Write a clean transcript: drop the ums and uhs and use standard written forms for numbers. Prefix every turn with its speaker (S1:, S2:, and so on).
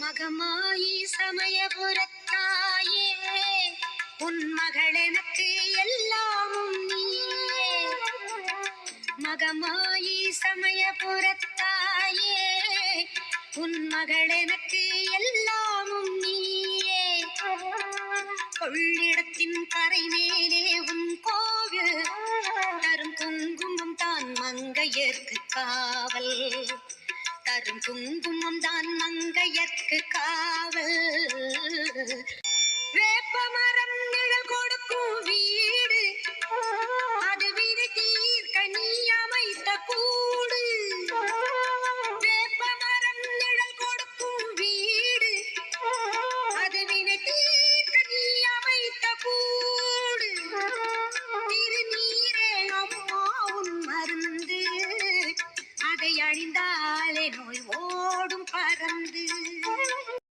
S1: மகமாயி சமயபுரத்தாயே உன் மகளெனக்கு எல்லாமும் நீயே. மகமாயி சமயபுரத்தாயே உன் மகளெனக்கு எல்லாமும் நீயே. கொள்ளிடத்தின் கரை மேலே உன் கோவில் தரும் குங்குமம் தான் மங்கையர்க்கு காவல். தரும் குங்குமம் தான் மங்கையர்க்கு காவல். வேப்பமரம் நிழல் கொடுக்கும்